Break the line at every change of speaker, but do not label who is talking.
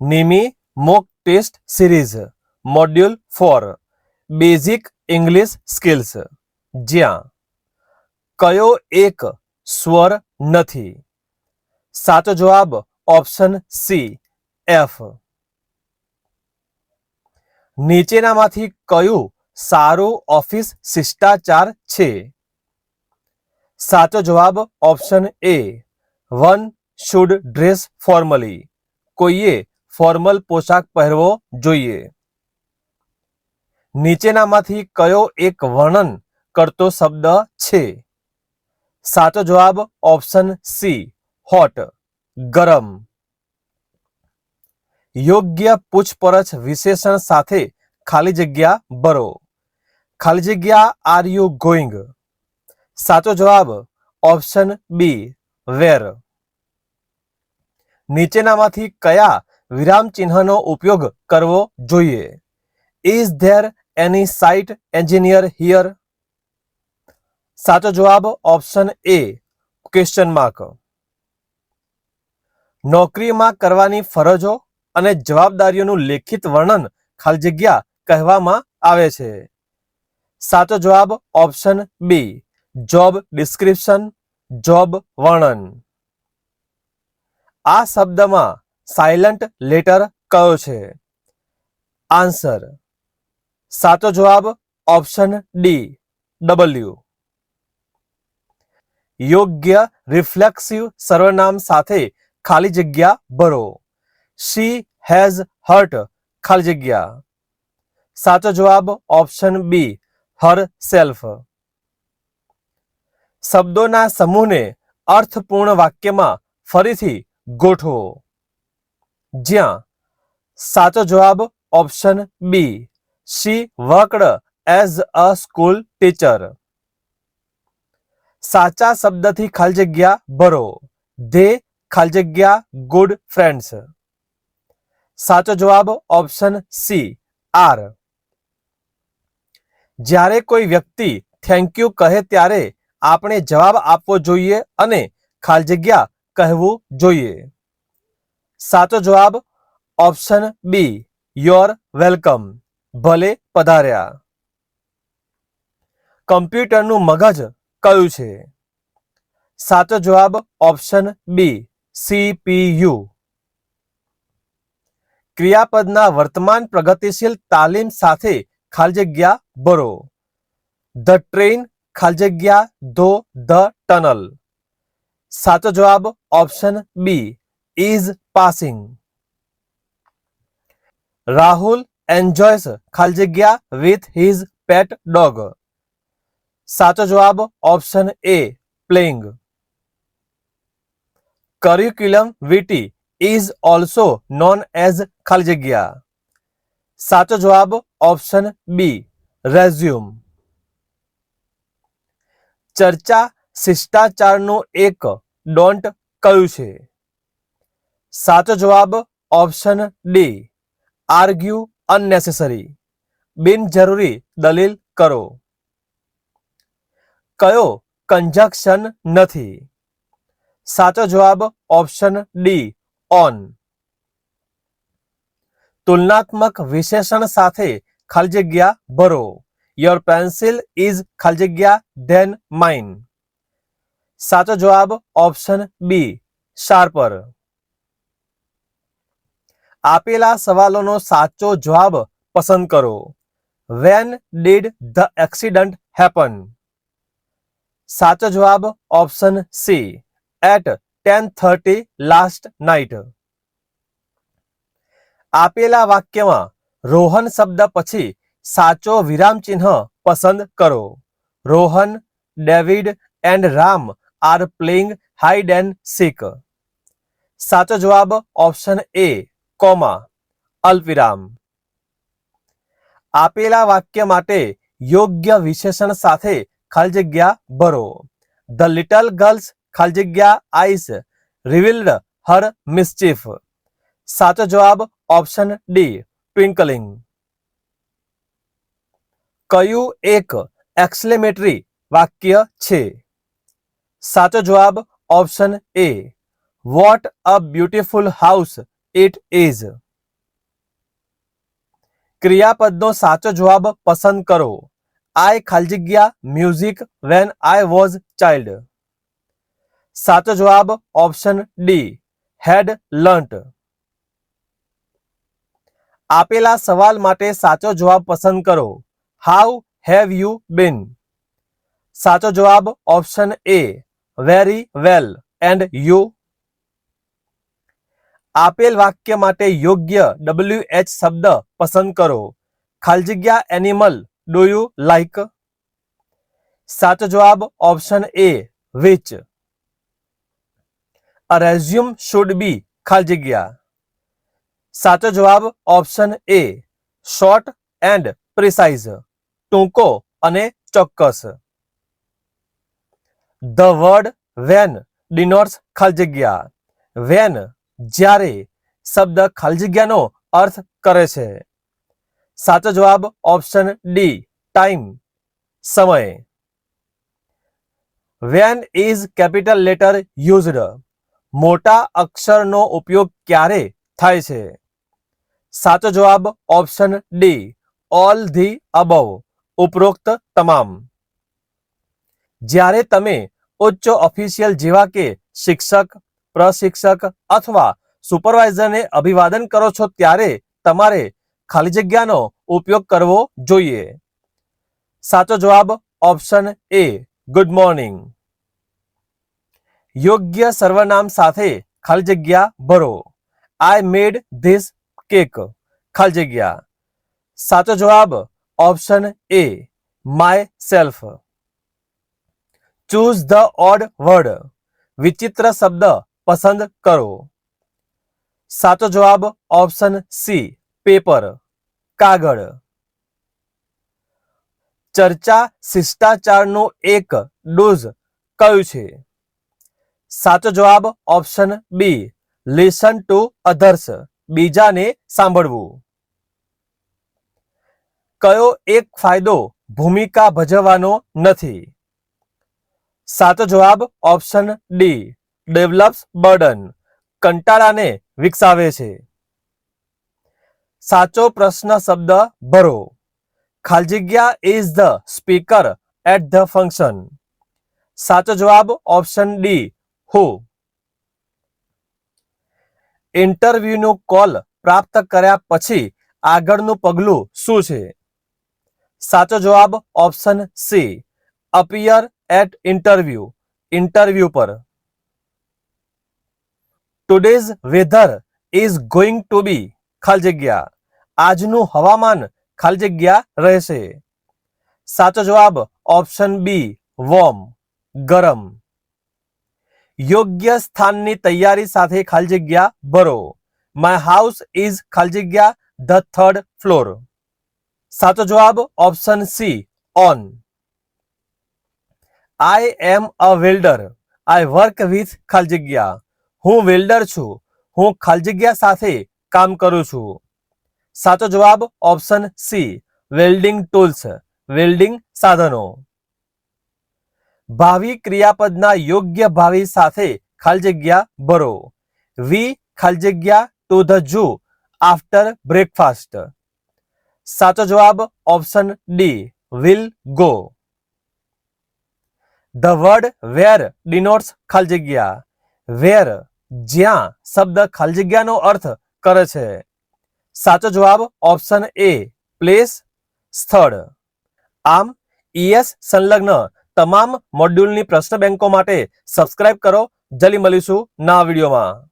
નિમી mock test series module 4 basic English skills, જ્યાં કયો એક સ્વર નથી? સાચો જવાબ ઓપ્શન સી એફ. નીચેનામાંથી કયું સારું ઓફિસ શિષ્ટાચાર છે? સાચો જવાબ option A one should dress formally. કોઈએ ફોર્મલ પોશાક પહેરવો જોઈએ. નીચેનામાંથી કયો એક વર્ણન કરતો શબ્દ છે? સાચો જવાબ ઓપ્શન સી હોટ, ગરમ. યોગ્ય પૂછપરછ વિશેષણ સાથે ખાલી જગ્યા ભરો. ખાલી જગ્યા આર યુ ગોઈંગ? સાચો જવાબ ઓપ્શન બી વેર. નીચેનામાંથી કયા વિરામચિહ્નનો ઉપયોગ કરવો જોઈએ? Is there any site engineer here? સાચો જવાબ ઓપ્શન એ ક્વેશ્ચન માર્ક. નોકરીમાં કરવાની ફરજો અને જવાબદારીઓનું લેખિત વર્ણન ખાલી જગ્યા કહેવામાં આવે છે. સાચો જવાબ option B job description, job વર્ણન. આ શબ્દમાં સાયલન્ટ લેટર કયો છે? આન્સર. સાચો જવાબ ઓપ્શન ડી ડબલ્યુ. યોગ્ય રિફ્લેક્સિવ સર્વનામ સાથે ખાલી જગ્યા ભરો. શી હેઝ હર્ટ ખાલી જગ્યા. સાચો જવાબ ઓપ્શન બી હર સેલ્ફ. શબ્દોના સમૂહને અર્થપૂર્ણ વાક્યમાં ફરીથી ગોઠવો, જ્યાં સાચો જવાબ option B she worked as a school teacher. સાચા શબ્દથી ખાલી જગ્યા ભરો. ધે ખાલી જગ્યા ગુડ ફ્રેન્ડ્સ. સાચો જવાબ ઓપ્શન સી આર. જ્યારે કોઈ વ્યક્તિ થેન્ક યુ કહે ત્યારે આપણે જવાબ આપવો જોઈએ અને ખાલી જગ્યા કહેવું જોઈએ. સાચો જવાબ ઓપ્શન બી યોર વેલકમ, ભલે પધાર્યા. કમ્પ્યુટરનું મગજ કયું છે? સાચો જવાબ ઓપ્શન બી CPU. ક્રિયાપદના વર્તમાન પ્રગતિશીલ તાલીમ સાથે ખાલી જગ્યા ભરો. ધ ટ્રેન ખાલી જગ્યા ધો ધ ટનલ. સાચો જવાબ option B is passing. Rahul enjoys ખાલી જગ્યા વિથ હિઝ પેટ ડોગ. સાચો જવાબ option A playing. Curriculum vitae is also known as ખાલી જગ્યા. સાચો જવાબ ઓપ્શન બી રેઝ્યુમ. ચર્ચા શિષ્ટાચારનું એક ડોન્ટ કયું છે? સાચો જવાબ ઓપ્શન ડી આર્ગ્યુ અનનેસેસરી, બિનજરૂરી દલીલ કરો. કયો કંજક્શન નથી? સાચો જવાબ ઓપ્શન ડી ઓન. તુલનાત્મક વિશેષણ સાથે ખાલી જગ્યા ભરો. યોર પેન્સિલ ઇઝ ખાલી જગ્યા ધેન માઇન. સાચો જવાબ ઓપ્શન બી શાર્પર. આપેલા સવાલોનો સાચો જવાબ પસંદ કરો. When did the accident happen? સાચો જવાબ option C at 10:30 last night. આપેલા વાક્યમાં રોહન શબ્દ પછી સાચો વિરામચિહ્ન પસંદ કરો. Rohan, David and Ram are playing hide and seek. સાચો જવાબ ઓપ્શન એ કોમા અલ્પવિરામ. આપેલા વાક્ય માટે યોગ્ય વિશેષણ સાથે ખાલી જગ્યા ભરો. ધ લિટલ ગર્લ્સ ખાલી જગ્યા આઈસ રિવીલ્ડ હર મિસ્ચીફ. સાચો જવાબ ઓપ્શન ડી ટ્વિંકલિંગ. કયું એક એક્સક્લેમેટરી વાક્ય છે? સાચો જવાબ option A what a beautiful house it is. ક્રિયાપદનો સાચો જવાબ પસંદ કરો. આઈ ખાલી જગ્યા music when I was child. સાચો જવાબ ઓપ્શન ડી હેડ લર્ન્ટ. આપેલા સવાલ માટે સાચો જવાબ પસંદ કરો. હાઉ હેવ યુ બીન. સાચો જવાબ option A very well and you. આપેલ વાક્ય માટે યોગ્ય WH શબ્દ પસંદ કરો. ખાલી જગ્યા એનિમલ ડુ યુ લાઈક. સાચો જવાબ option A which. A resume should be ખાલી જગ્યા. સાચો જવાબ option A short and precise, ટૂંકો અને ચોક્કસ. ધ વર્ડ વેન ડિનોટ્સ ખાલી જગ્યા. વેન જ્યારે શબ્દ ખાલી જગ્યાનો અર્થ કરે છે. સાચો જવાબ ઓપ્શન ડી ટાઈમ, સમય. When is capital letter used. મોટા અક્ષરનો ઉપયોગ ક્યારે થાય છે? સાચો જવાબ option D all the above, ઉપરોક્ત તમામ. જ્યારે તમે ઉચ્ચ ઓફિશિયલ જેવા કે શિક્ષક, પ્રશિક્ષક અથવા સુપરવાઇઝરને અભિવાદન કરો છો ત્યારે તમારે ખાલી જગ્યાનો ઉપયોગ કરવો જોઈએ. સાચો જવાબ ઓપ્શન એ ગુડ મોર્નિંગ. યોગ્ય સર્વનામ સાથે ખાલી જગ્યા ભરો. આઈ મેડ ધીસ કેક ખાલી જગ્યા. સાચો જવાબ option A my self. Choose the odd word. વિચિત્ર શબ્દ પસંદ કરો. સાચો જવાબ ઓપ્શન સી પેપર, કાગળ. ચર્ચા શિષ્ટાચારનું એક ડોઝ કયું છે? સાચો જવાબ option B listen to others, બીજાને સાંભળવું. કયો એક ફાયદો ભૂમિકા ભજવવાનો નથી? સાચો જવાબ ઓપ્શન ડી ડેવલપ્સ બર્ડન, કંટાળાને વિકસાવે છે. સાચો પ્રશ્ન શબ્દ ભરો. ખાલી જગ્યા is the speaker at the function. સાચો જવાબ ઓપ્શન ડી હુ. ઇન્ટરવ્યુનું કોલ પ્રાપ્ત કર્યા પછી આગળનું પગલું શું છે? સાચો જવાબ option C appear at interview, interview પર. Today's weather is going to be ખાલી જગ્યા. આજનું હવામાન ખાલી જગ્યા રહેશે. સાચો જવાબ ઓપ્શન બી વોર્મ, ગરમ. યોગ્ય સ્થાનની તૈયારી સાથે ખાલી જગ્યા ભરો. માય હાઉસ ઇઝ ખાલી જગ્યા ધ થર્ડ ફ્લોર. સાચો જવાબ option C on. I am a welder, I work with ખાલી જગ્યા. હું વેલ્ડર છું, હું ખાલી જગ્યા સાથે કામ કરું છું. સાચો જવાબ option C welding tools, welding સાધનો. ભાવિ ક્રિયાપદના યોગ્ય ભાવિ સાથે ખાલી જગ્યા ભરો. વી ખાલી જગ્યા to the zoo after breakfast. સાચો જવાબ option D will go. The word where denotes ખાલી જગ્યા. વેર જ્યાં શબ્દ ખાલી જગ્યાનો અર્થ કરે છે. સાચો જવાબ ઓપ્શન એ પ્લેસ, સ્થળ. આમ ES સંલગ્ન તમામ મોડ્યુલની પ્રશ્ન બેંકો માટે સબસ્ક્રાઇબ કરો. જલ્દી મળીશું નવા વિડીયોમાં.